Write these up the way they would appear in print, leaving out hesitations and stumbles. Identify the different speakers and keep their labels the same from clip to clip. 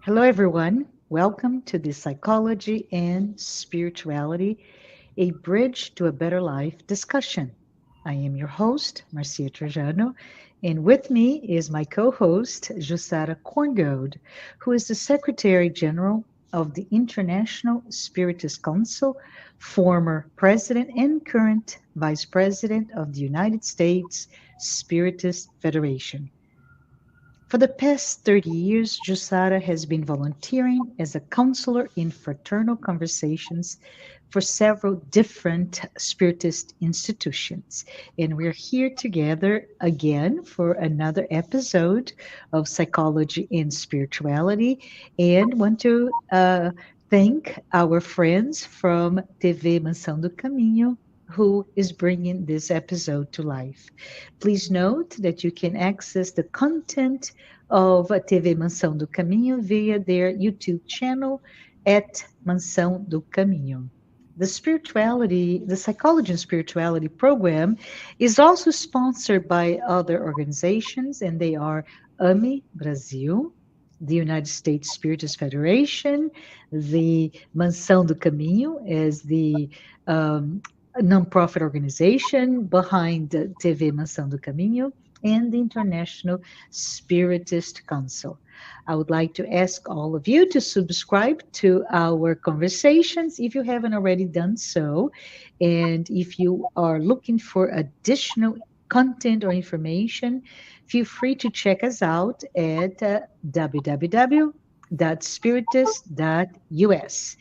Speaker 1: Hello, everyone. Welcome to the Psychology and Spirituality, a Bridge to a Better Life discussion. I am your host, Marcia Trajano, and with me is my co host, Jussara Korngold, who is the Secretary General of the International Spiritist Council, former President and current Vice President of the United States Spiritist Federation. For the past 30 years, Jussara has been volunteering as a counselor in fraternal conversations for several different Spiritist institutions. And we're here together again for another episode of Psychology and Spirituality. And want to thank our friends from TV Mansão do Caminho who is bringing this episode to life. Please note that you can access the content of a TV Mansão do Caminho via their YouTube channel at Mansão do Caminho. The Psychology and Spirituality program is also sponsored by other organizations, and they are AMI Brasil, the United States Spiritist Federation, the Mansão do Caminho as the nonprofit organization behind the TV Mansão do Caminho, and the International Spiritist Council. I would like to ask all of you to subscribe to our conversations if you haven't already done so. And if you are looking for additional content or information, feel free to check us out at www.spiritist.us.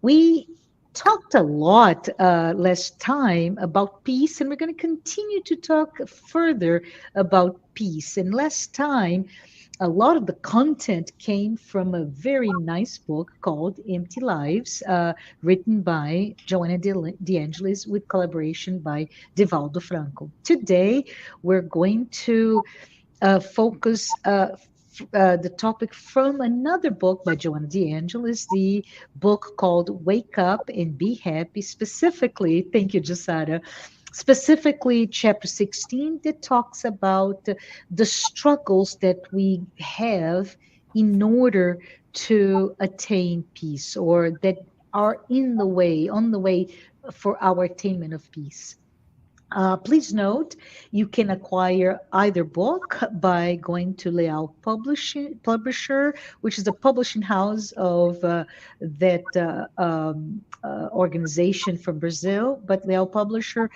Speaker 1: We talked a lot last time about peace, and we're going to continue to talk further about peace. And last time, a lot of the content came from a very nice book called Empty Lives, written by Joanna de Angelis with collaboration by Divaldo Franco. Today, we're going to focus the topic from another book by Joanna de Angelis, the book called Wake Up and Be Happy, specifically, thank you, Jussara, specifically chapter 16 that talks about the struggles that we have in order to attain peace, or that are on the way for our attainment of peace. Please note, you can acquire either book by going to Leal Publisher, which is the publishing house of that organization from Brazil. But Leal Publisher,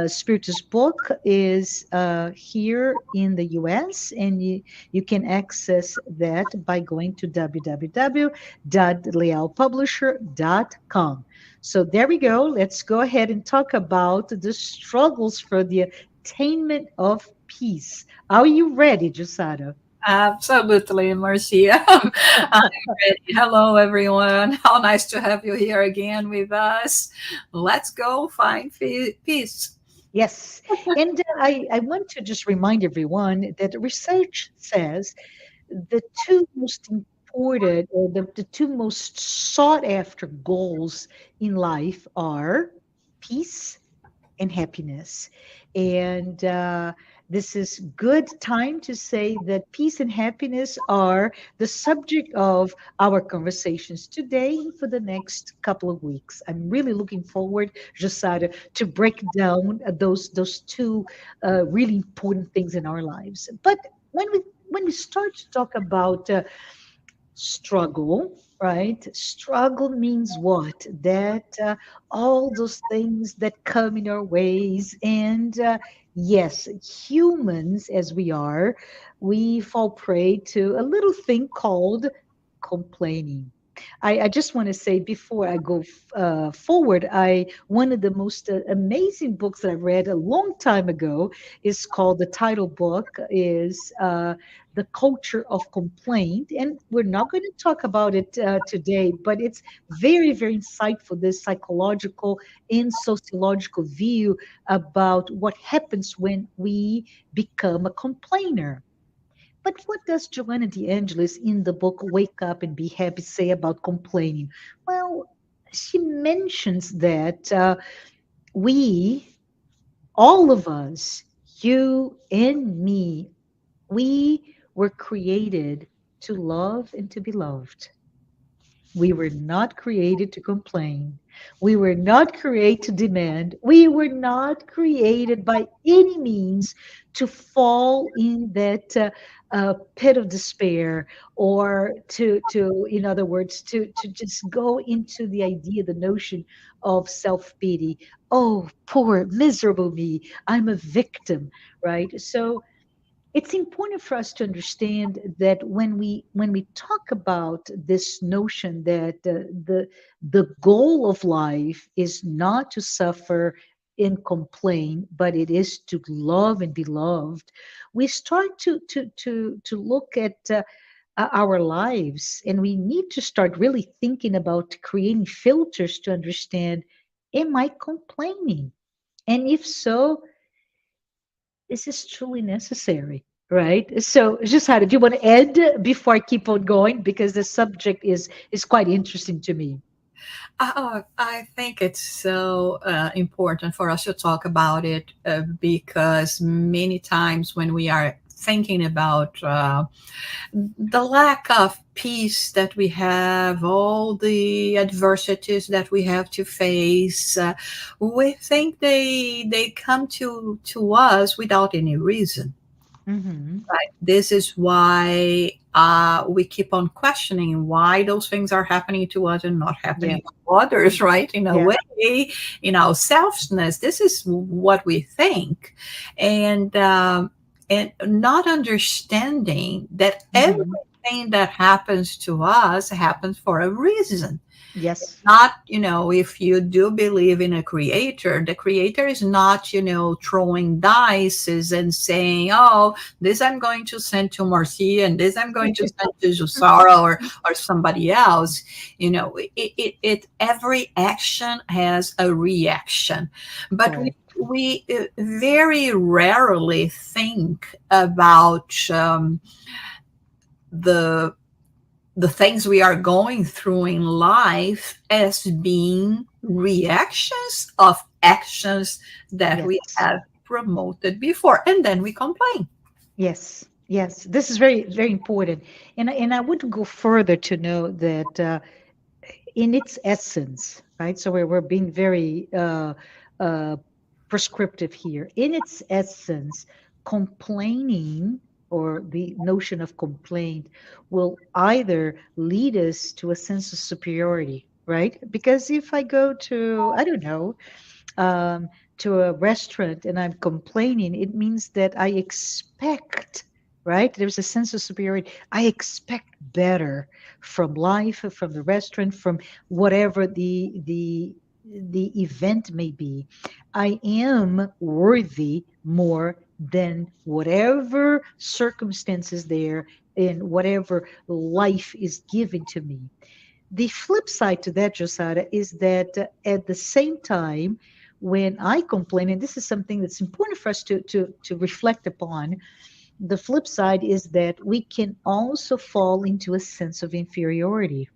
Speaker 1: Spiritist book is here in the US, and you can access that by going to www.lealpublisher.com. So there we go. Let's go ahead and talk about the struggles for the attainment of peace. Are you ready, Jussara?
Speaker 2: Absolutely, Marcia. I'm ready. Hello, everyone. How nice to have you here again with us. Let's go find peace.
Speaker 1: Yes. And I want to just remind everyone that research says the two most important, or the two most sought after goals in life are peace and happiness. And this is good time to say that peace and happiness are the subject of our conversations today and for the next couple of weeks. I'm really looking forward, Josada, to break down those two really important things in our lives. But when we start to talk about struggle, right? Struggle means what? That all those things that come in our ways, and yes, humans as we are, we fall prey to a little thing called complaining. I just want to say before I go forward, one of the most amazing books that I read a long time ago is called, the title book is The Culture of Complaint, and we're not going to talk about it today, but it's very, very insightful, this psychological and sociological view about what happens when we become a complainer. But what does Joanna de Angelis in the book Wake Up and Be Happy say about complaining? Well, she mentions that we, all of us, you and me, we were created to love and to be loved. We were not created to complain. We were not created to demand. We were not created by any means to fall in that pit of despair, or in other words, to just go into the idea, the notion of self pity. Oh, poor, miserable me. I'm a victim, right? So it's important for us to understand that when we talk about this notion that the goal of life is not to suffer and complain, but it is to love and be loved, we start to look at our lives, and we need to start really thinking about creating filters to understand: am I complaining? And if so, this is truly necessary, right? So, Jussara, do you want to add before I keep on going? Because the subject is quite interesting to me.
Speaker 2: I think it's so important for us to talk about it because many times when we are thinking about the lack of peace that we have, all the adversities that we have to face, we think they come to us without any reason.
Speaker 1: Mm-hmm.
Speaker 2: Right. This is why we keep on questioning why those things are happening to us and not
Speaker 1: Yeah,
Speaker 2: happening to others, right? In a
Speaker 1: yeah.
Speaker 2: way, in our selfishness, this is what we think. And not understanding that
Speaker 1: Mm-hmm.
Speaker 2: everything that happens to us happens for a reason.
Speaker 1: Yes.
Speaker 2: Not, if you do believe in a creator, the creator is not, throwing dices and saying, oh, this I'm going to send to Marcia and this I'm going to send to Jussara or somebody else. Every action has a reaction. But we,
Speaker 1: Correct.
Speaker 2: we uh, very rarely think about the the things we are going through in life as being reactions of actions that we
Speaker 1: Yes.
Speaker 2: have promoted before, and then we complain.
Speaker 1: Yes. Yes. This is very, very important. And I would go further to know that in its essence, right? So we're being very uh, prescriptive here. In its essence, complaining, or the notion of complaint, will either lead us to a sense of superiority, right? Because if I go to, I don't know, um, to a restaurant and I'm complaining, it means that I expect, right? There's a sense of superiority. I expect better from life, from the restaurant, from whatever the event may be. I am worthy more than whatever circumstances there and whatever life is given to me. The flip side to that, Josara, is that at the same time, when I complain, and this is something that's important for us to reflect upon, the flip side is that we can also fall into a sense of inferiority.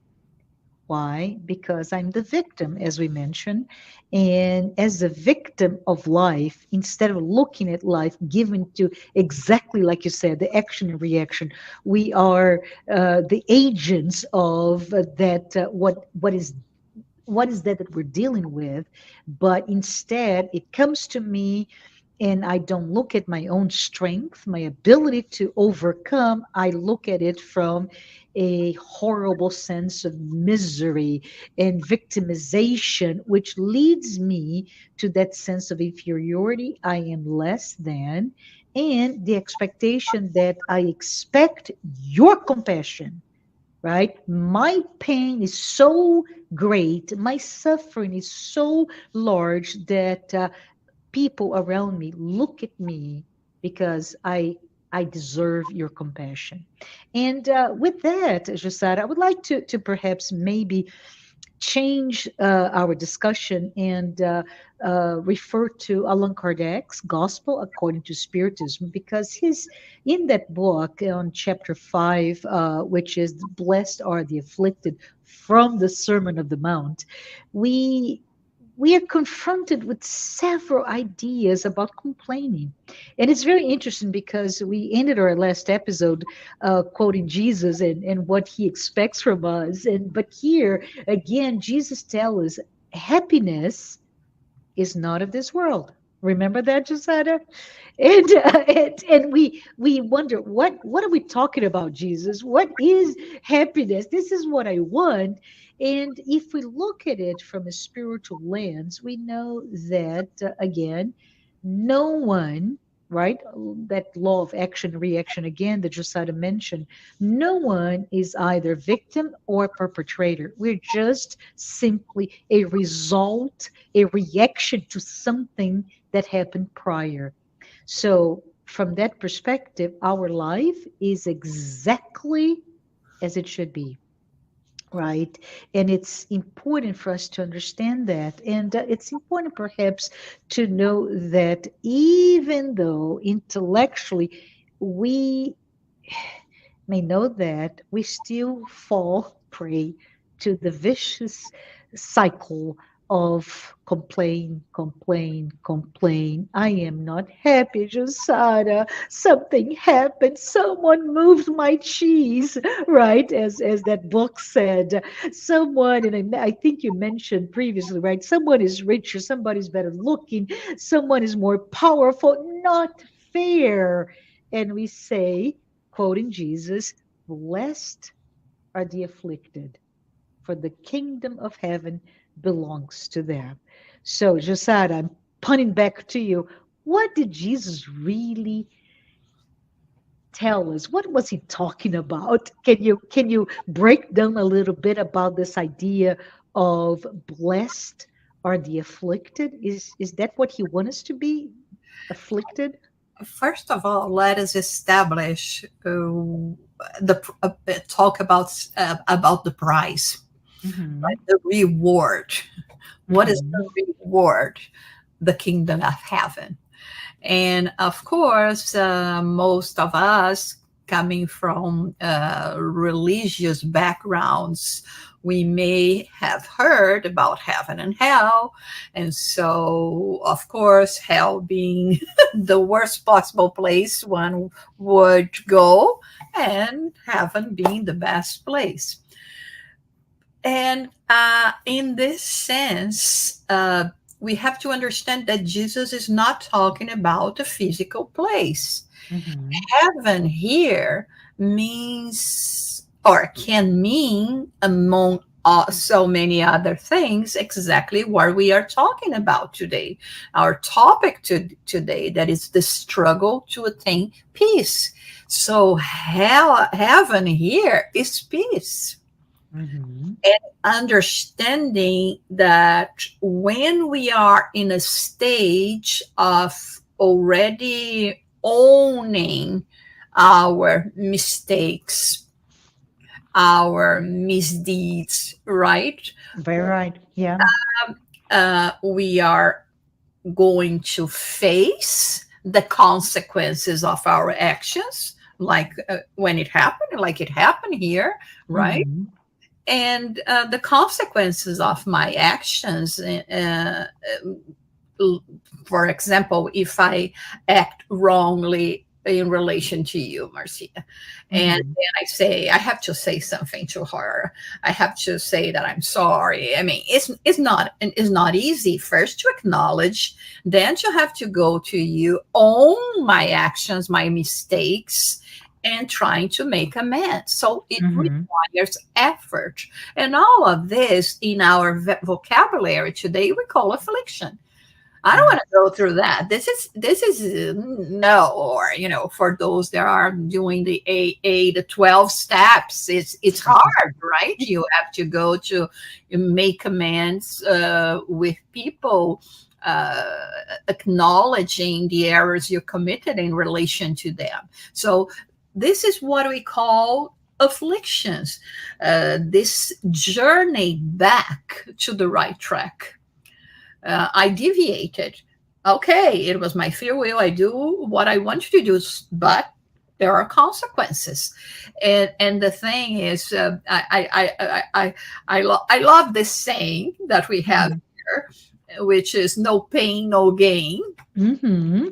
Speaker 1: Why? Because I'm the victim, as we mentioned. And as a victim of life, instead of looking at life given to exactly like you said, the action and reaction, we are the agents of that. What is that we're dealing with? But instead, it comes to me, and I don't look at my own strength, my ability to overcome. I look at it from a horrible sense of misery and victimization, which leads me to that sense of inferiority. I am less than, and the expectation that I expect your compassion, right? My pain is so great, my suffering is so large that people around me look at me because I deserve your compassion. And with that, Josara, I would like to perhaps maybe change our discussion and refer to Allan Kardec's Gospel According to Spiritism, because his in that book on chapter 5, which is Blessed are the Afflicted, from the Sermon of the Mount, we we are confronted with several ideas about complaining. And it's very interesting because we ended our last episode quoting Jesus and what he expects from us. But here, again, Jesus tells us happiness is not of this world. Remember that, Jussara? And we wonder what are we talking about, Jesus? What is happiness? This is what I want. And if we look at it from a spiritual lens, we know that again, no one, right? That law of action reaction again that Josada mentioned, no one is either victim or perpetrator. We're just simply a result, a reaction to something that happened prior. So, from that perspective, our life is exactly as it should be, right? And it's important for us to understand that. And it's important, perhaps, to know that even though intellectually we may know that, we still fall prey to the vicious cycle of complain, complain, complain. I am not happy, Josara. Something happened. Someone moved my cheese, right? As that book said. Someone, and I think you mentioned previously, right? Someone is richer, somebody's better looking, someone is more powerful. Not fair. And we say, quoting Jesus, blessed are the afflicted, for the kingdom of heaven belongs to them. So, Josada, I'm punning back to you. What did Jesus really tell us? What was he talking about? Can you break down a little bit about this idea of blessed are the afflicted? Is that what he wants us to be? Afflicted?
Speaker 2: First of all, let us establish the talk about the prize,
Speaker 1: Mm-hmm.
Speaker 2: right? The reward. What is
Speaker 1: Mm-hmm.
Speaker 2: the reward? The kingdom of heaven. And of course, most of us coming from religious backgrounds, we may have heard about heaven and hell. And so, of course, hell being the worst possible place one would go, and heaven being the best place. And in this sense, we have to understand that Jesus is not talking about a physical place.
Speaker 1: Mm-hmm.
Speaker 2: Heaven here means, or can mean, among so many other things, exactly what we are talking about today. Our topic today, that is the struggle to attain peace. So heaven here is peace,
Speaker 1: Mm-hmm.
Speaker 2: understanding that when we are in a stage of already owning our mistakes, our misdeeds, right?
Speaker 1: Very right. Yeah.
Speaker 2: We are going to face the consequences of our actions, like when it happened, like it happened here, right?
Speaker 1: Mm-hmm.
Speaker 2: And the consequences of my actions, for example, if I act wrongly in relation to you, Marcia, and
Speaker 1: Mm-hmm.
Speaker 2: then I say I have to say something to her, I have to say that I'm sorry. I mean, it's not easy. First to acknowledge, then to have to go to you, own my actions, my mistakes, and trying to make amends. So it
Speaker 1: Mm-hmm.
Speaker 2: requires effort, and all of this in our vocabulary today we call affliction. I don't
Speaker 1: Yeah.
Speaker 2: want to go through that. This is no, or for those that are doing the the 12 steps, it's hard, right? You have to go to make amends with people, acknowledging the errors you committed in relation to them. So this is what we call afflictions. This journey back to the right track. I deviated. Okay, it was my free will. I do what I want you to do, but there are consequences. And the thing is, I love this saying that we have
Speaker 1: Mm-hmm.
Speaker 2: here. which is no pain, no gain.
Speaker 1: Mm-hmm.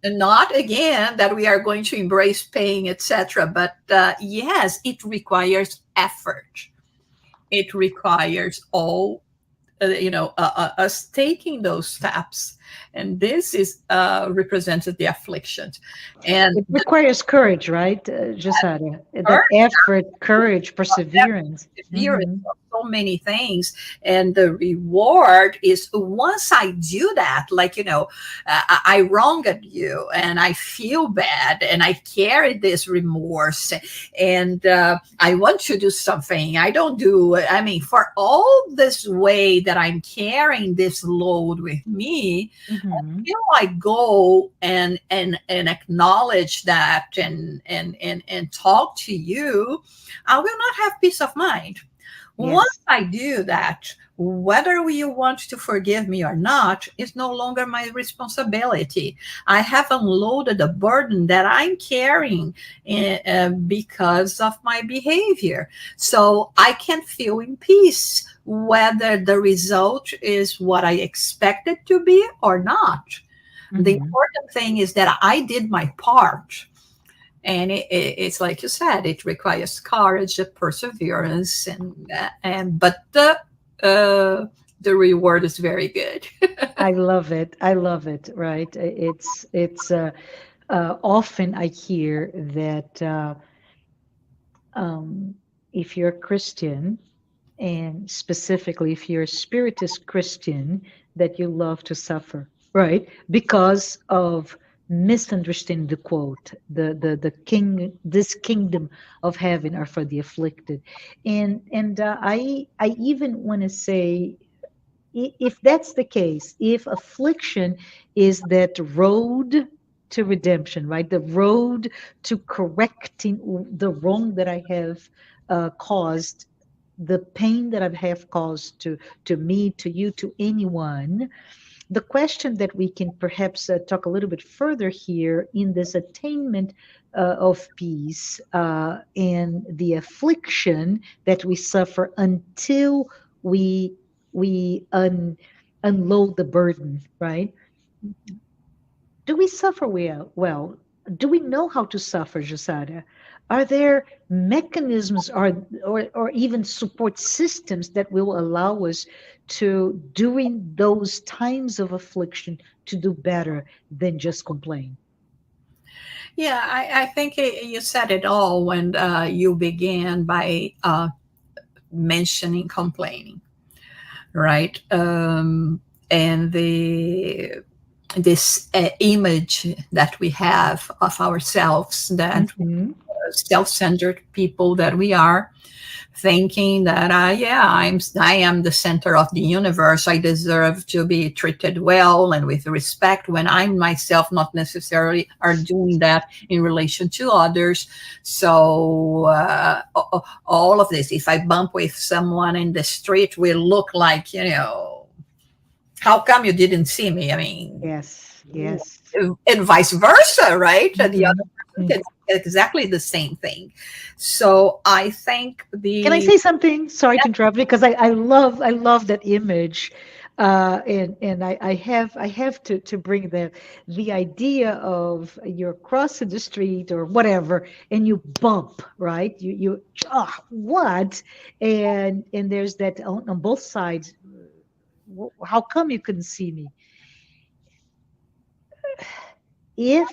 Speaker 2: And not again that we are going to embrace pain, etc. But yes, it requires effort. It requires all us taking those steps, and this is represented the affliction, and
Speaker 1: It requires courage, right, Jussara? That
Speaker 2: the
Speaker 1: effort, courage, perseverance.
Speaker 2: perseverance
Speaker 1: Mm-hmm.
Speaker 2: of so many things. And the reward is once I do that, like, I wronged you and I feel bad and I carry this remorse, and I want to do something. I don't do, I mean, for all this way that I'm carrying this load with me,
Speaker 1: Mm-hmm.
Speaker 2: until I go and acknowledge that and talk to you, I will not have peace of mind. Once
Speaker 1: Yes.
Speaker 2: I do that, whether you want to forgive me or not is no longer my responsibility. I have unloaded a burden that I'm carrying because of my behavior. So I can feel in peace whether the result is what I expect it to be or not. The
Speaker 1: Mm-hmm.
Speaker 2: important thing is that I did my part. And it's like you said, it requires courage, perseverance, and but the reward is very good.
Speaker 1: I love it. I love it. Right. Often I hear that um, if you're a Christian, and specifically if you're a spiritist Christian, that you love to suffer, right? Because of misunderstanding the quote, the king, this kingdom of heaven are for the afflicted, and I even want to say, if that's the case, if affliction is that road to redemption, right? The road to correcting the wrong that I have caused, the pain that I have caused to me, to you, to anyone. The question that we can perhaps talk a little bit further here in this attainment of peace and the affliction that we suffer until we we unload the burden, right? Do we suffer well? Do we know how to suffer, Jusada? Are there mechanisms or even support systems that will allow us to, during those times of affliction, to do better than just complain?
Speaker 2: Yeah, I think you said it all when you began by mentioning complaining, right? And this image that we have of ourselves, that
Speaker 1: Hmm.
Speaker 2: self-centered people that we are, thinking that yeah, I am the center of the universe. I deserve to be treated well and with respect, when I myself not necessarily are doing that in relation to others. So all of this, if I bump with someone in the street, will look like, how come you didn't see me? I mean,
Speaker 1: Yes, yes.
Speaker 2: and vice versa, right? The other person
Speaker 1: Mhm.
Speaker 2: can exactly the same thing. So I think
Speaker 1: Can I
Speaker 2: the
Speaker 1: say something? Sorry to interrupt, because I love that image, and I have to bring the idea of you're crossing the street or whatever, and you bump, right? What? And there's that on both sides. How come you couldn't see me? If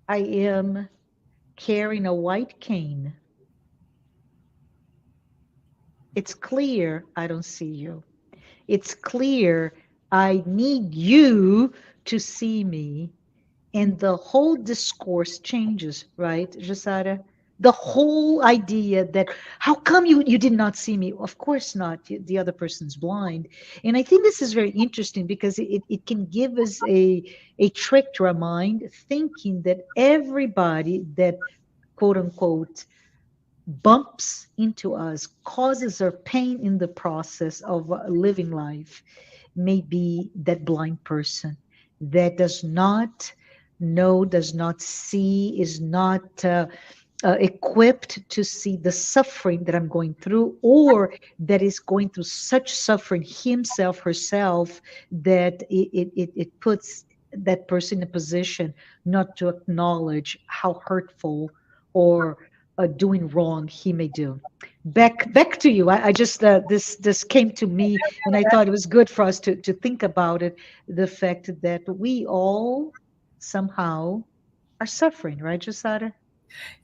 Speaker 1: I am carrying a white cane, it's clear I don't see you. It's clear I need you to see me. And the whole discourse changes, right, Jasada? The whole idea that how come you did not see me? Of course not. The other person's blind. And I think this is very interesting because it can give us a trick to our mind, thinking that everybody that quote unquote bumps into us, causes our pain in the process of living life, may be that blind person that does not know, does not see, is not equipped to see the suffering that I'm going through, or that is going through such suffering himself, herself, that it puts that person in a position not to acknowledge how hurtful or doing wrong he may do. Back to you. I just this came to me, and I thought it was good for us to think about it. The fact that we all somehow are suffering, right, Jussara?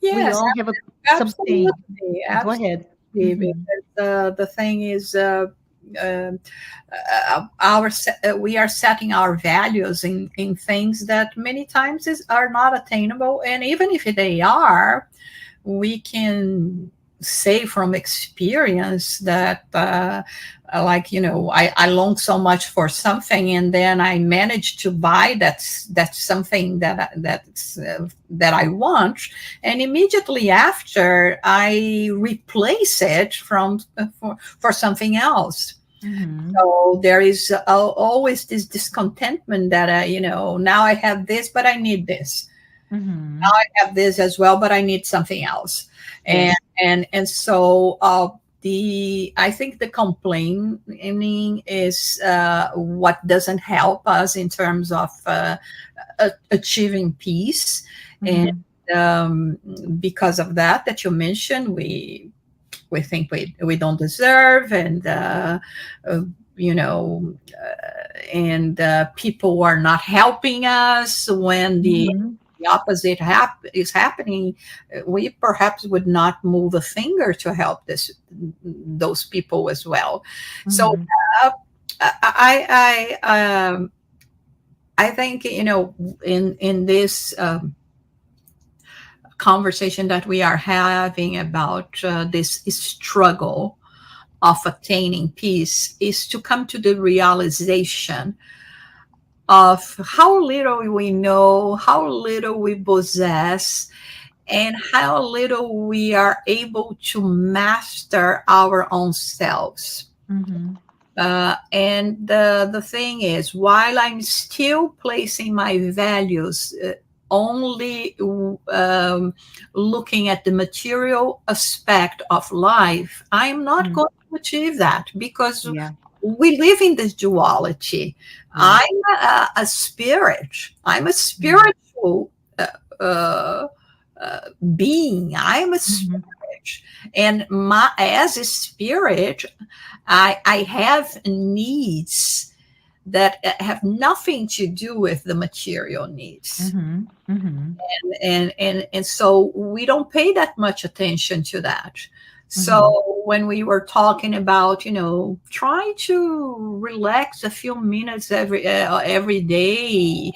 Speaker 1: We
Speaker 2: Yes,
Speaker 1: all have something.
Speaker 2: absolutely,
Speaker 1: Go ahead.
Speaker 2: absolutely.
Speaker 1: Hmm.
Speaker 2: Because the thing is, um we are setting our values in things that many times are not attainable, and even if they are, we can say from experience that like, I long so much for something, and then I manage to buy that's something that I want, and immediately after I replace it for something else.
Speaker 1: Hmm.
Speaker 2: So there is always this discontentment that now I have this, but I need this.
Speaker 1: Hmm.
Speaker 2: Have this as well, but I need something else. And
Speaker 1: Yes.
Speaker 2: so the I think the complaining is what doesn't help us in terms of achieving peace. And
Speaker 1: Hmm.
Speaker 2: um, because of that you mentioned, we think we don't deserve, and uh, you know and people are not helping us when
Speaker 1: Hmm.
Speaker 2: the opposite is happening. We perhaps would not move a finger to help those people as well. So
Speaker 1: Hmm.
Speaker 2: uh, I think, in this conversation that we are having about this struggle of attaining peace, is to come to the realization of how little we know, how little we possess, and how little we are able to master our own selves.
Speaker 1: Hmm.
Speaker 2: And the thing is, while I'm still placing my values only looking at the material aspect of life, I'm not
Speaker 1: Hmm.
Speaker 2: going to achieve that, because
Speaker 1: Yeah.
Speaker 2: we live in this duality.
Speaker 1: Yeah.
Speaker 2: I'm a spirit. I'm a
Speaker 1: Hmm.
Speaker 2: spiritual uh, being. I'm a spirit,
Speaker 1: Hmm.
Speaker 2: and as a spirit, I have needs that have nothing to do with the material needs.
Speaker 1: Hmm. Hmm.
Speaker 2: And so we don't pay that much attention to that.
Speaker 1: Hmm.
Speaker 2: So when we were talking about, try to relax a few minutes every day,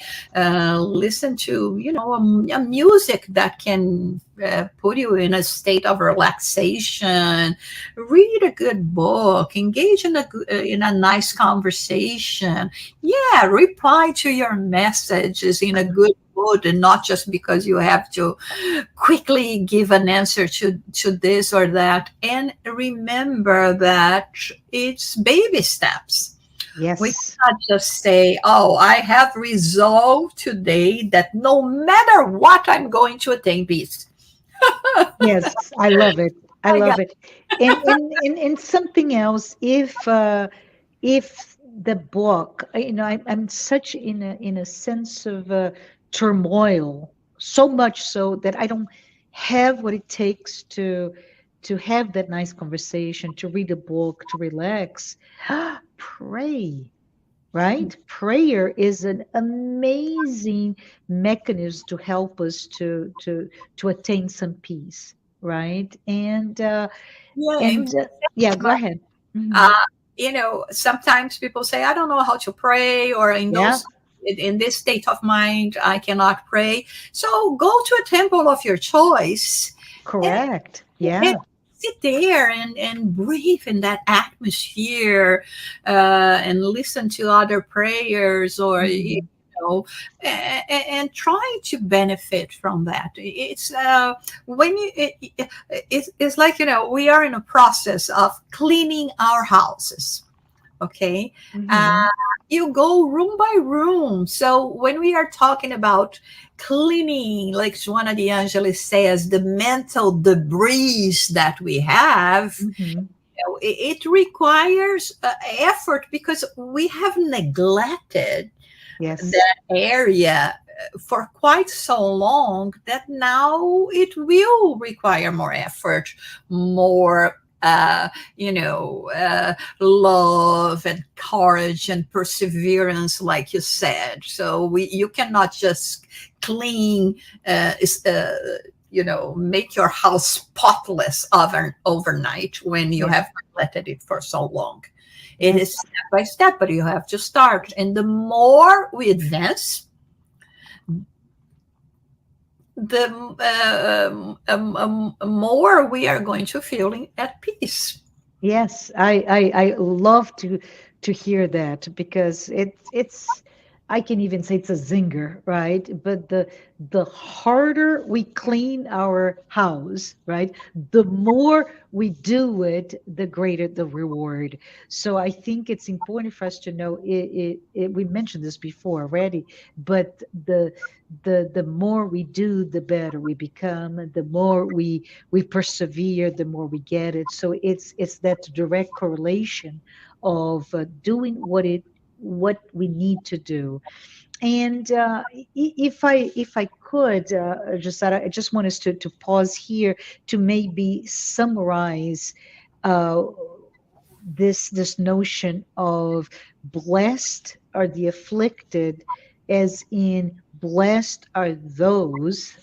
Speaker 2: listen to, a music that can put you in a state of relaxation, read a good book, engage in a nice conversation. Yeah, reply to your messages in a good mood, and not just because you have to quickly give an answer to this or that. And remember that it's baby steps. We
Speaker 1: Yes.
Speaker 2: cannot just say, oh, I have resolved today that no matter what, I'm going to attain peace.
Speaker 1: Yes. I love it. I
Speaker 2: I got
Speaker 1: love it. And something else, if the book, I'm such in a sense of turmoil, so much so that I don't have what it takes to have that nice conversation, to read a book, to relax. Pray, right? Prayer is an amazing mechanism to help us to attain some peace, right?
Speaker 2: yeah,
Speaker 1: And yeah, go ahead.
Speaker 2: uh,
Speaker 1: Hmm.
Speaker 2: sometimes people say, I don't know how to pray, or
Speaker 1: Yeah,
Speaker 2: in this state of mind, I cannot pray. So go to a temple of your choice, and,
Speaker 1: correct.
Speaker 2: and
Speaker 1: Yeah.
Speaker 2: sit there and breathe in that atmosphere, and listen to other prayers, or
Speaker 1: Hmm.
Speaker 2: know, and try to benefit from that. It's when you it's like, we are in a process of cleaning our houses. Okay. Uh,
Speaker 1: Mm-hmm.
Speaker 2: you go room by room. So when we are talking about cleaning, like Joanna de Angelis says, the mental debris that we have,
Speaker 1: Mm-hmm.
Speaker 2: it requires effort because we have neglected
Speaker 1: Yes.
Speaker 2: that area for quite so long that now it will require more effort, more love and courage and perseverance, like you said. So you cannot just clean, make your house spotless overnight when you
Speaker 1: Yeah.
Speaker 2: have neglected it for so long. It is
Speaker 1: Yes.
Speaker 2: step by step, but you have to start. And the more we advance, the more we are going to feeling at peace.
Speaker 1: Yes, I love to hear that because it's I can even say it's a zinger, right? But the harder we clean our house, right, the more we do it, the greater the reward. So I think it's important for us to know we mentioned this before already, but the more we do, the better we become, the more we persevere, the more we get it. So it's that direct correlation of doing what we need to do. And if I could, Jussara, I just want us to pause here to maybe summarize uh, this notion of blessed are the afflicted, as in blessed are those.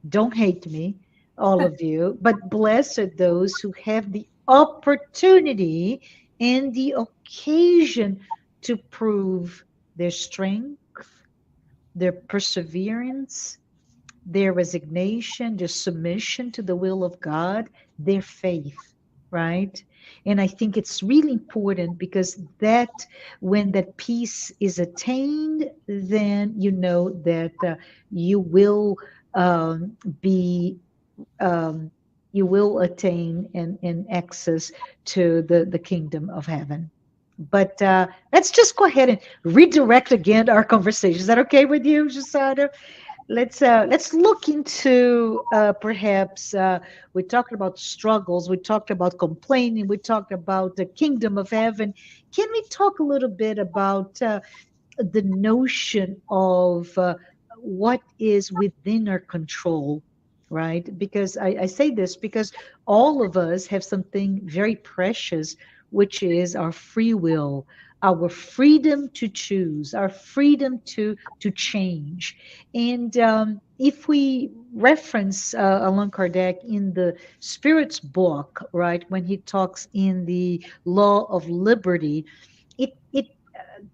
Speaker 1: Don't hate me, all of you, but blessed are those who have the opportunity and the occasion to prove their strength, their perseverance, their resignation, their submission to the will of God, their faith, right? And I think it's really important because that when that peace is attained, then you know that you will be um, you will attain an access to the kingdom of heaven. But let's just go ahead and redirect again our conversation. Is that okay with you, Jusada? Let's look into perhaps we talked about struggles, we talked about complaining, we talked about the kingdom of heaven. Can we talk a little bit about the notion of what is within our control, right? Because I say this because all of us have something very precious, which is our free will, our freedom to choose, our freedom to change. And if we reference Allan Kardec in the Spirit's book, right, when he talks in the Law of Liberty, it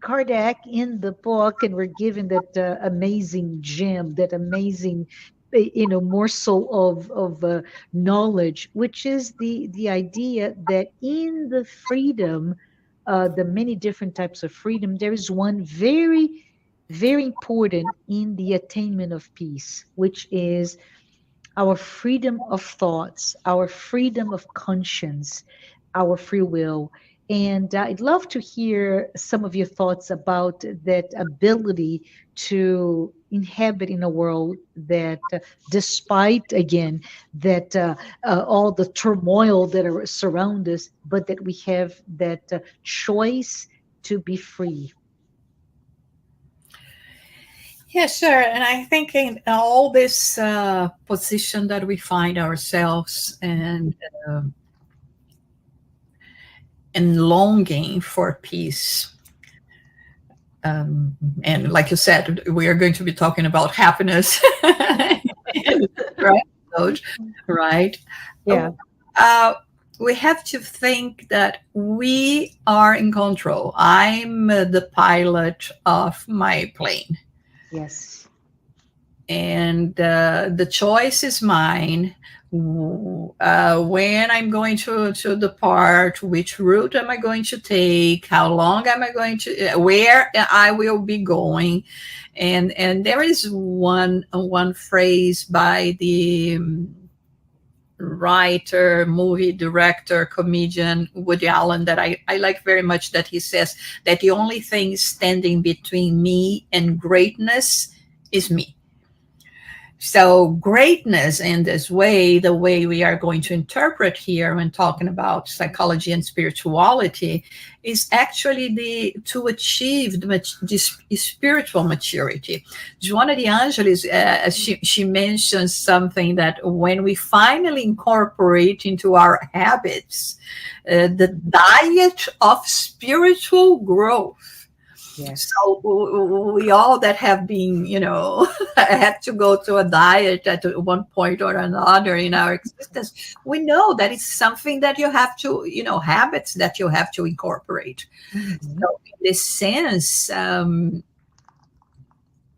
Speaker 1: Kardec in the book, and we're given that amazing gem, that amazing, morsel of knowledge, which is the idea that in the freedom, the many different types of freedom, there is one very, very important in the attainment of peace, which is our freedom of thoughts, our freedom of conscience, our free will. And I'd love to hear some of your thoughts about that ability to inhabit in a world that, despite, again, that all the turmoil that are surround us, but that we have that choice to be free.
Speaker 2: Yeah, sure. And I think in all this position that we find ourselves and longing for peace, and like you said, we are going to be talking about happiness, right? Right.
Speaker 1: Yeah.
Speaker 2: Uh, we have to think that we are in control. I'm the pilot of my plane,
Speaker 1: Yes.
Speaker 2: and the choice is mine. When I'm going to depart, which route am I going to take? How long am I going to? Where I will be going? And there is one phrase by the writer, movie director, comedian Woody Allen that I like very much, that he says that the only thing standing between me and greatness is me. So, greatness in this way, the way we are going to interpret here when talking about psychology and spirituality, is actually the to achieve this spiritual maturity. Joanna de Angelis, she mentions something that when we finally incorporate into our habits the diet of spiritual growth.
Speaker 1: Yes.
Speaker 2: So we all that have been, had to go to a diet at one point or another in our existence, we know that it's something that you have to, habits that you have to incorporate.
Speaker 1: Mhm.
Speaker 2: So in this sense,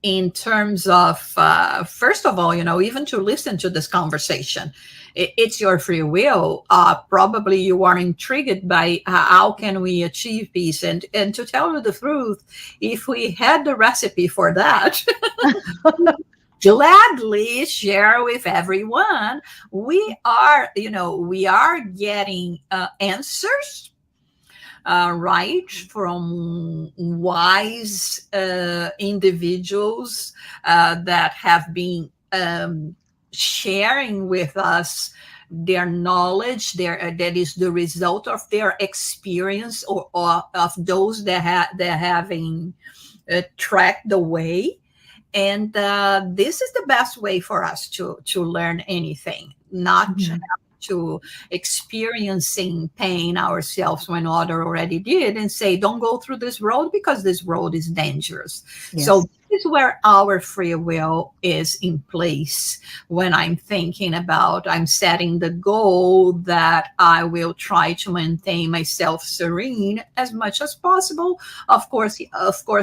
Speaker 2: in terms of, first of all, even to listen to this conversation, it's your free will. Probably you are intrigued by how can we achieve peace, and to tell you the truth, if we had the recipe for that, gladly share with everyone. We are getting answers, right, from wise individuals that have been sharing with us their knowledge, that is the result of their experience, or of those that having tracked the way. And this is the best way for us to learn anything, not
Speaker 1: Mhm.
Speaker 2: to experiencing pain ourselves when other already did, and say don't go through this road because this road is dangerous. So
Speaker 1: Yes.
Speaker 2: this is where our free will is in place. When I'm setting the goal that I will try to maintain myself serene as much as possible, of course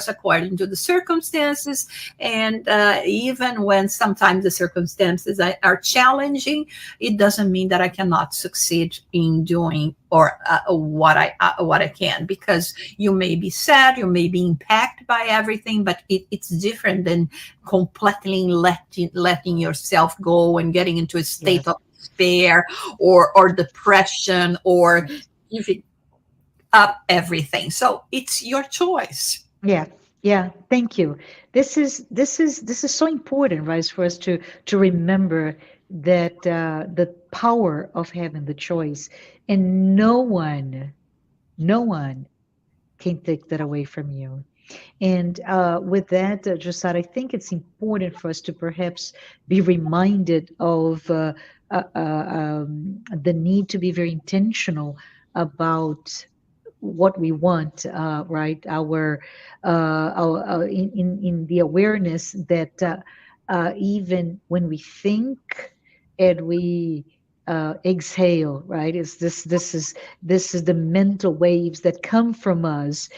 Speaker 2: according to the circumstances. And even when sometimes the circumstances are challenging, it doesn't mean that I cannot succeed in doing or what I can, because you may be sad, you may be impacted by everything, but it's different than completely letting yourself go and getting into a state
Speaker 1: Yes.
Speaker 2: of despair or depression, or giving up everything. So it's your choice.
Speaker 1: Yeah. Yeah. Thank you. This is so important, right? For us to remember that the power of having the choice, and no one can take that away from you. And with that, Jussara, I think it's important for us to perhaps be reminded of the need to be very intentional about what we want, right? In the awareness that even when we think and we exhale, right? Is this is the mental waves that come from us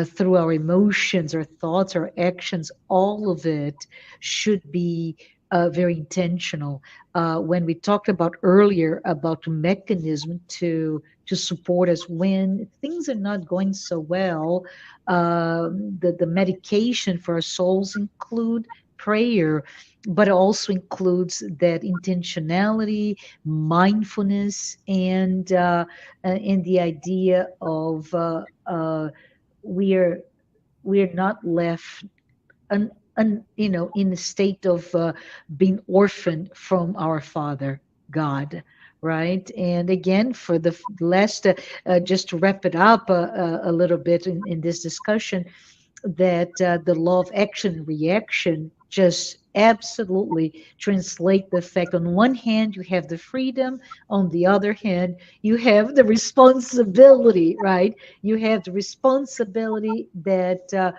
Speaker 1: through our emotions, our thoughts, our actions. All of it should be very intentional. When we talked about earlier about mechanism to support us when things are not going so well, the medication for our souls include prayer, but it also includes that intentionality, mindfulness, and the idea of we're we're not left in a state of being orphaned from our Father God, right? And again, for the last, just to wrap it up a little bit in this discussion, that the law of action and reaction just absolutely translate the fact on one hand you have the freedom, on the other hand you have the responsibility, right? You have the responsibility that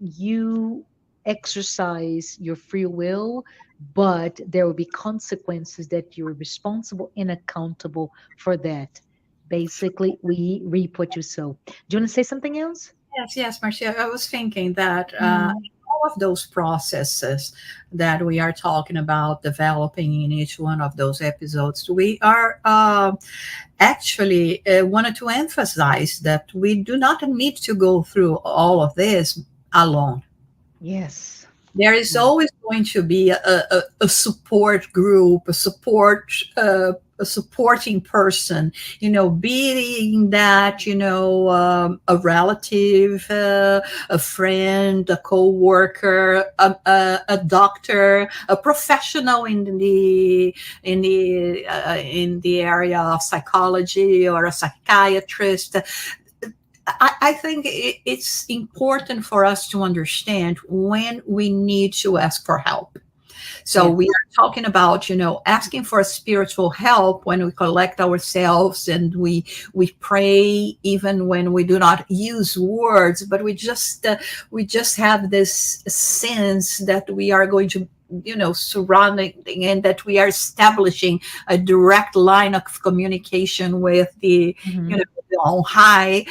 Speaker 1: you exercise your free will, but there will be consequences that you're responsible and accountable for that. Basically, we reap what you sow. Do you want to say something else?
Speaker 2: Yes, yes, Marcia. I was thinking that
Speaker 1: Mm.
Speaker 2: all of those processes that we are talking about developing in each one of those episodes, we are actually wanted to emphasize that we do not need to go through all of this alone.
Speaker 1: Yes.
Speaker 2: There is
Speaker 1: Yes.
Speaker 2: always going to be a support group, a supporting person, being that, a relative, a friend, a co-worker, a doctor, a professional in the area of psychology, or a psychiatrist. I think it's important for us to understand when we need to ask for help. So we
Speaker 1: Yes.
Speaker 2: are talking about, asking for spiritual help when we collect ourselves, and we pray even when we do not use words, but we just have this sense that we are going to, surrounding, and that we are establishing a direct line of communication with the,
Speaker 1: Hmm.
Speaker 2: the on high.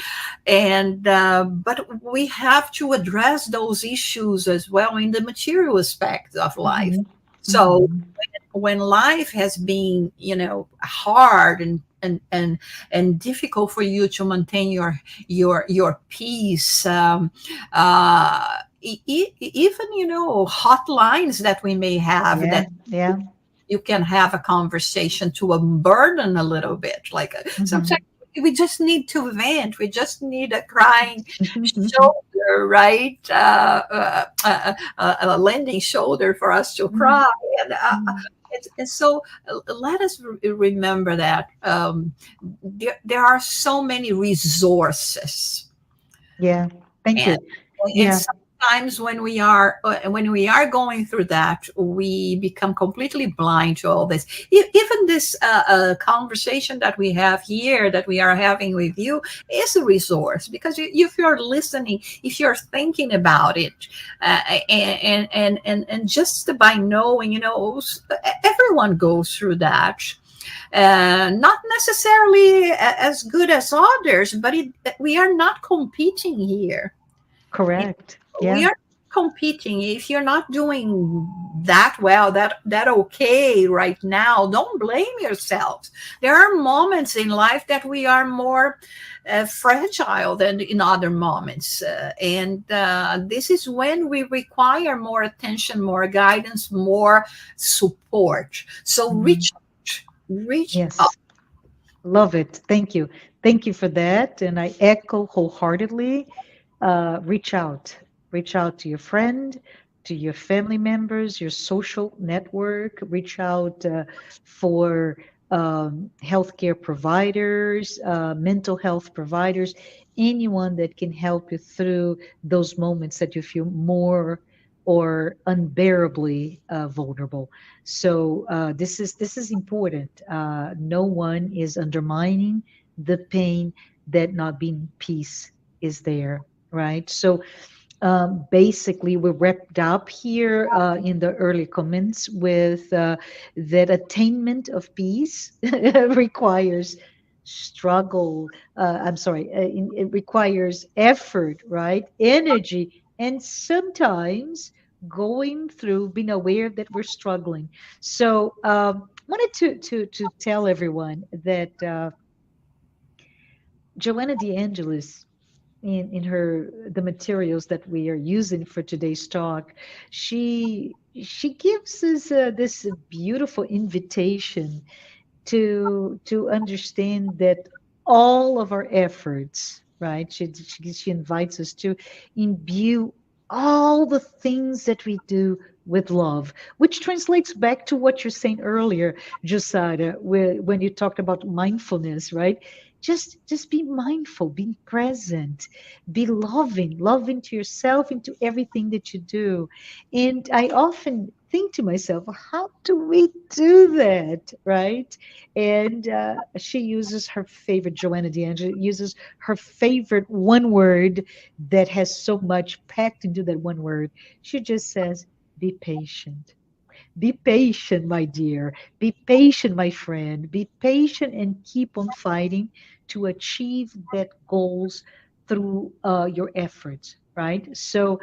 Speaker 2: And but we have to address those issues as well in the material aspects of life.
Speaker 1: Hmm.
Speaker 2: So
Speaker 1: Hmm.
Speaker 2: when life has been, hard and difficult for you to maintain your peace, even, hotlines that we may have,
Speaker 1: Yeah.
Speaker 2: that
Speaker 1: Yeah.
Speaker 2: you can have a conversation to unburden a little bit. Like, sometimes
Speaker 1: Hmm.
Speaker 2: we just need to vent. We just need a crying shoulder, right? A lending shoulder for us to cry. And, and so, let us remember that, there are so many resources.
Speaker 1: Yeah. Thank
Speaker 2: and
Speaker 1: you.
Speaker 2: and
Speaker 1: Yeah.
Speaker 2: sometimes when we are going through that, we become completely blind to all this. Even this conversation that we have here, that we are having with you, is a resource, because if you're listening, if you're thinking about it, and just by knowing, everyone goes through that, not necessarily as good as others, but we are not competing here.
Speaker 1: Correct.
Speaker 2: We
Speaker 1: Yeah.
Speaker 2: are competing. If you're not doing that well, that okay right now, don't blame yourself. There are moments in life that we are more fragile than in other moments, and this is when we require more attention, more guidance, more support. So
Speaker 1: Mhm.
Speaker 2: reach up.
Speaker 1: Yes. Love it. Thank you. Thank you for that. And I echo wholeheartedly. Reach out. Reach out to your friend, to your family members, your social network. Reach out for healthcare providers, mental health providers, anyone that can help you through those moments that you feel more or unbearably vulnerable. So this is important. No one is undermining the pain that not being peace is there, right? So basically, we wrapped up here in the early comments with that attainment of peace requires struggle. I'm sorry, it requires effort, right? Energy, and sometimes going through being aware that we're struggling. So, wanted to tell everyone that Joanna de Angelis in her the materials that we are using for today's talk, she gives us this beautiful invitation to understand that all of our efforts, right? She invites us to imbue all the things that we do with love, which translates back to what you're saying earlier, Jussara, when you talked about mindfulness, right? Just be mindful, be present, be loving to yourself and to everything that you do. And I often think to myself, how do we do that, right? And she uses her favorite, Joanna de Angelis uses her favorite one word that has so much packed into that one word. She just says, be patient. Be patient, my dear. Be patient, my friend. Be patient and keep on fighting to achieve that goals through your efforts, right? So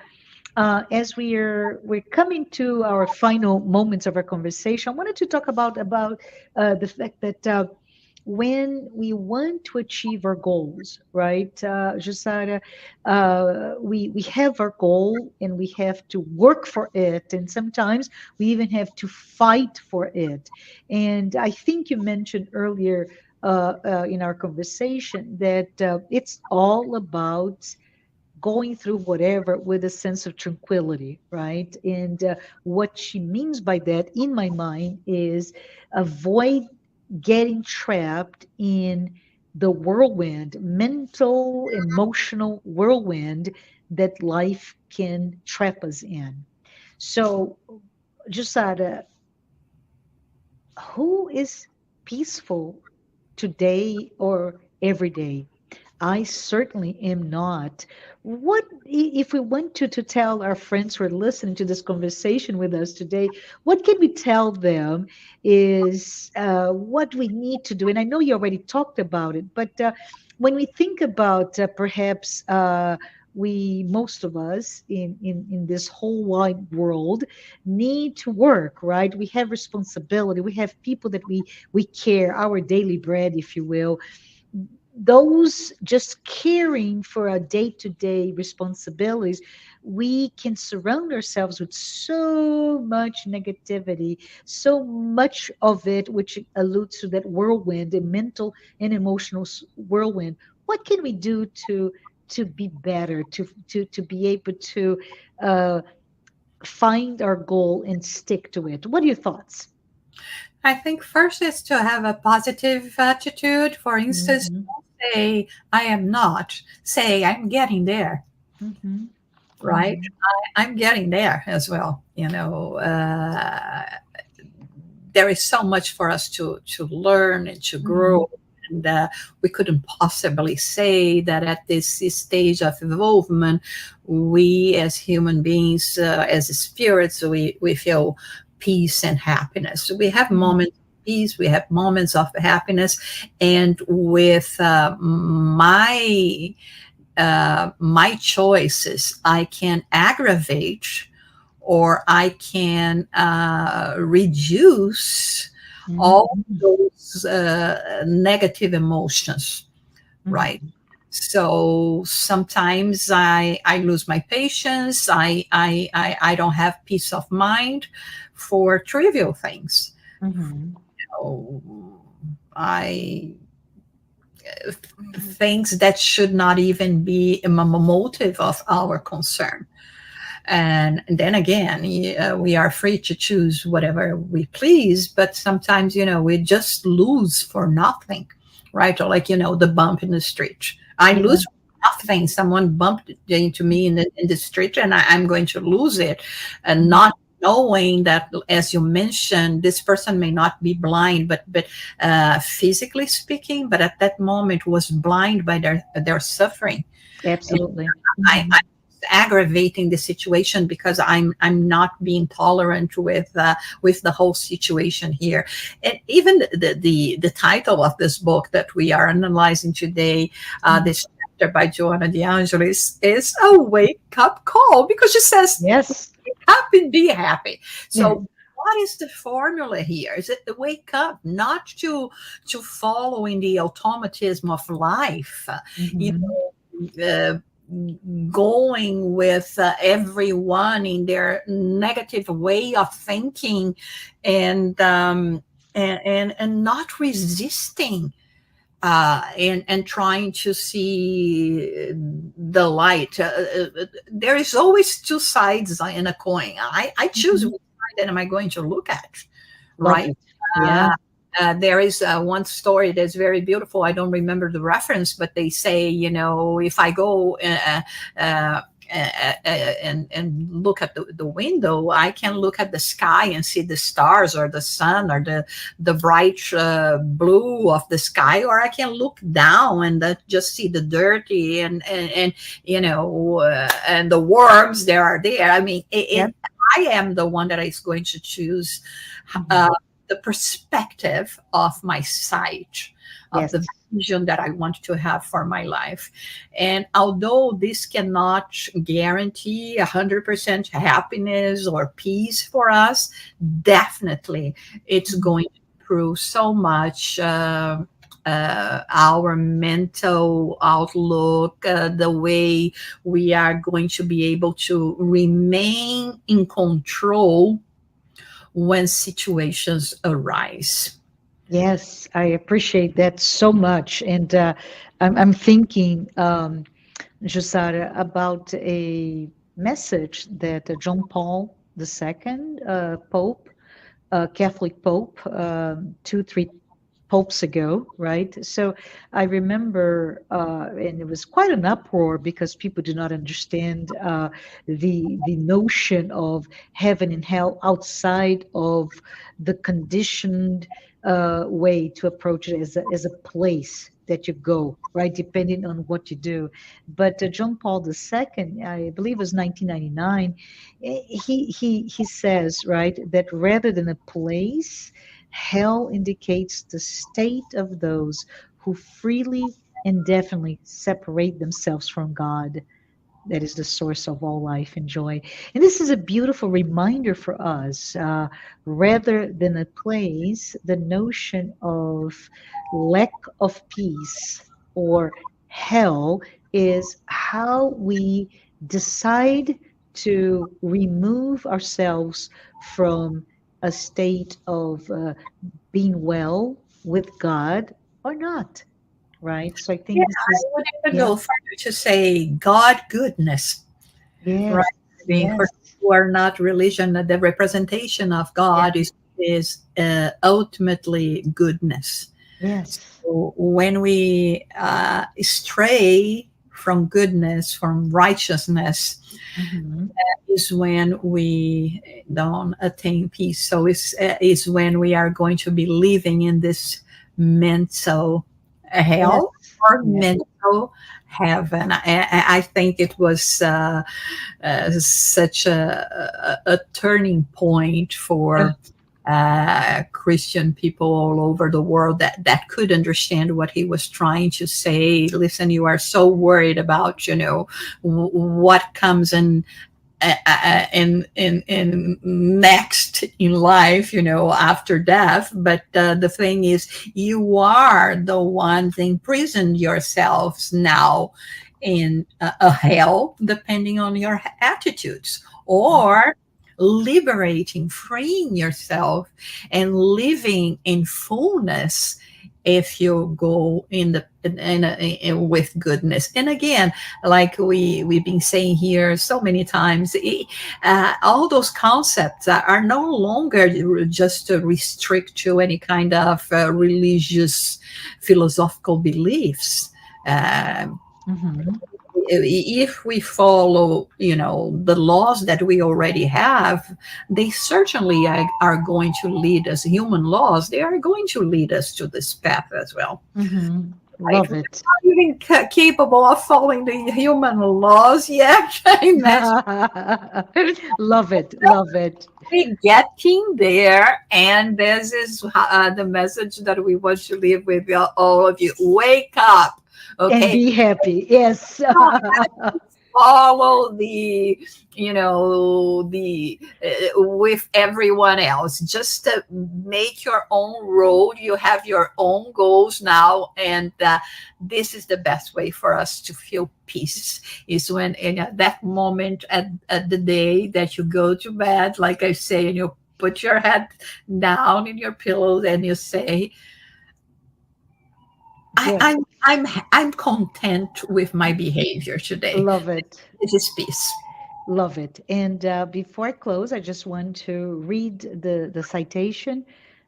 Speaker 1: as we're coming to our final moments of our conversation, I wanted to talk about the fact that when we want to achieve our goals, right, Jussara, we have our goal and we have to work for it. And sometimes we even have to fight for it. And I think you mentioned earlier in our conversation that it's all about going through whatever with a sense of tranquility, right? And what she means by that, in my mind, is avoid getting trapped in the whirlwind, mental, emotional whirlwind that life can trap us in. So, Jusada, who is peaceful today or every day? I certainly am not. What if we want to tell our friends who are listening to this conversation with us today? What can we tell them is what we need to do? And I know you already talked about it, but when we think about perhaps we, most of us in this whole wide world, need to work, right? We have responsibility. We have people that we care, our daily bread, if you will. Those just caring for our day-to-day responsibilities, we can surround ourselves with so much negativity, so much of it which alludes to that whirlwind, a mental and emotional whirlwind. What can we do to be better, to be able to uh, find our goal and stick to it? What are your thoughts?
Speaker 2: I think first is to have a positive attitude. For instance,
Speaker 1: Hmm.
Speaker 2: don't say, I am not, say, I'm getting there,
Speaker 1: Hmm.
Speaker 2: right?
Speaker 1: Hmm.
Speaker 2: I'm getting there as well. There is so much for us to learn and to
Speaker 1: Hmm.
Speaker 2: grow. And we couldn't possibly say that at this stage of evolvement, we as human beings, as spirits, we feel peace and happiness. We have
Speaker 1: Hmm.
Speaker 2: moments of peace, we have moments of happiness. And with my choices, I can aggravate or I can reduce
Speaker 1: Hmm.
Speaker 2: all those negative emotions, right?
Speaker 1: Hmm.
Speaker 2: So sometimes I lose my patience. I don't have peace of mind for trivial things.
Speaker 1: Hmm.
Speaker 2: So I things that should not even be a motive of our concern. And then again, we are free to choose whatever we please, but sometimes, we just lose for nothing, right? Or like, the bump in the street. I
Speaker 1: Yeah.
Speaker 2: lose for nothing. Someone bumped into me in the street and I'm going to lose it. And
Speaker 1: Mhm.
Speaker 2: not knowing that, as you mentioned, this person may not be blind, but physically speaking, but at that moment was blind by their suffering.
Speaker 1: Absolutely.
Speaker 2: I'm
Speaker 1: Hmm.
Speaker 2: aggravating the situation because I'm not being tolerant with the whole situation here. And even the title of this book that we are analyzing today, this chapter by Joanna de Angelis, is a wake up call because she says,
Speaker 1: Yes.
Speaker 2: wake up and be happy.
Speaker 1: Yeah.
Speaker 2: So what is the formula here? Is it the wake up, not to follow in the automatism of life? You
Speaker 1: Hmm.
Speaker 2: going with everyone in their negative way of thinking, and and not resisting, and trying to see the light. There is always two sides in a coin. I choose
Speaker 1: Hmm.
Speaker 2: which side am I going to look at,
Speaker 1: Love
Speaker 2: right?
Speaker 1: it. Yeah.
Speaker 2: Uh, there is one story that's very beautiful. I don't remember the reference, but they say, if I go uh, and look at the window, I can look at the sky and see the stars or the sun or the bright blue of the sky, or I can look down and just see the dirty and and the worms that are there. I mean,
Speaker 1: Yeah.
Speaker 2: I am the one that is going to choose uh,
Speaker 1: Hmm.
Speaker 2: the perspective of my sight, of
Speaker 1: Yes.
Speaker 2: the vision that I want to have for my life. And although this cannot guarantee 100% happiness or peace for us, definitely it's
Speaker 1: Mhm.
Speaker 2: going to improve so much. our mental outlook, the way we are going to be able to remain in control when situations arise.
Speaker 1: Yes, I appreciate that so much. And I'm thinking, Jussara, about a message that John Paul II, Pope, Catholic Pope, 3 popes ago, right? So I remember, and it was quite an uproar because people do not understand the notion of heaven and hell outside of the conditioned way to approach it as a place that you go, right? Depending on what you do. But John Paul II, I believe it was 1999, he says, right, that rather than a place, hell indicates the state of those who freely and definitely separate themselves from God, that is the source of all life and joy. And this is a beautiful reminder for us. Rather than a place, the notion of lack of peace or hell is how we decide to remove ourselves from a state of being well with God or not, right? So I
Speaker 2: Yeah,
Speaker 1: think this
Speaker 2: I
Speaker 1: is,
Speaker 2: would even
Speaker 1: yeah,
Speaker 2: go further to say God goodness, right?
Speaker 1: yes,
Speaker 2: I mean, for
Speaker 1: yes,
Speaker 2: those who are not religion, the representation of
Speaker 1: yeah,
Speaker 2: God is ultimately goodness.
Speaker 1: yes.
Speaker 2: So when we stray from goodness, from righteousness,
Speaker 1: Mm-hmm.
Speaker 2: is when we don't attain peace. So is when we are going to be living in this mental
Speaker 1: Yes,
Speaker 2: hell or
Speaker 1: yes,
Speaker 2: mental heaven. I think it was such a turning point for Christian people all over the world that could understand what he was trying to say. Listen, you are so worried about, what comes in next in life, after death. But the thing is, you are the ones imprisoned yourselves now in a hell, depending on your attitudes, or liberating, freeing yourself, and living in fullness if you go with goodness. And again, like we've been saying here so many times, all those concepts are no longer just restrict to any kind of religious philosophical beliefs. Um,
Speaker 1: mm-hmm.
Speaker 2: if we follow, the laws that we already have, they certainly are going to lead us. Human laws, they are going to lead us to this path as well.
Speaker 1: Mm-hmm.
Speaker 2: Right?
Speaker 1: Love
Speaker 2: We're
Speaker 1: it.
Speaker 2: not even capable of following the human laws yet. Imagine
Speaker 1: Love it, love it.
Speaker 2: we getting there, and this is the message that we want to leave with all of you. Wake up,
Speaker 1: And
Speaker 2: okay?
Speaker 1: be happy. Yes.
Speaker 2: Follow the with everyone else, just make your own road. You have your own goals now, and this is the best way for us to feel peace, is when in that moment at the day that you go to bed, like I say, and you put your head down in your pillows and you say, I,
Speaker 1: Good.
Speaker 2: I'm I'm content with my behavior today.
Speaker 1: Love it.
Speaker 2: This is peace.
Speaker 1: Love it. And before I close, I just want to read the citation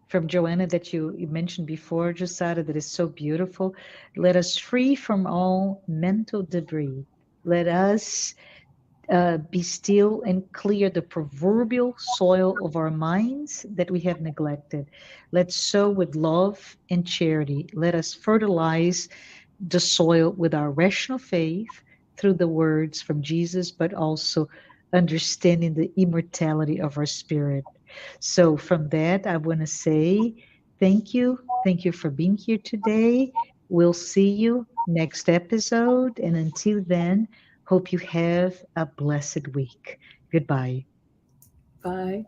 Speaker 1: from Joanna that you mentioned before, Jussara, that is so beautiful. Let us free from all mental debris. Let us be still and clear the proverbial soil of our minds that we have neglected. Let's sow with love and charity. Let us fertilize the soil with our rational faith through the words from Jesus, but also understanding the immortality of our spirit. So, from that, I want to say thank you. Thank you for being here today. We'll see you next episode. And until then, hope you have a blessed week. Goodbye.
Speaker 2: Bye.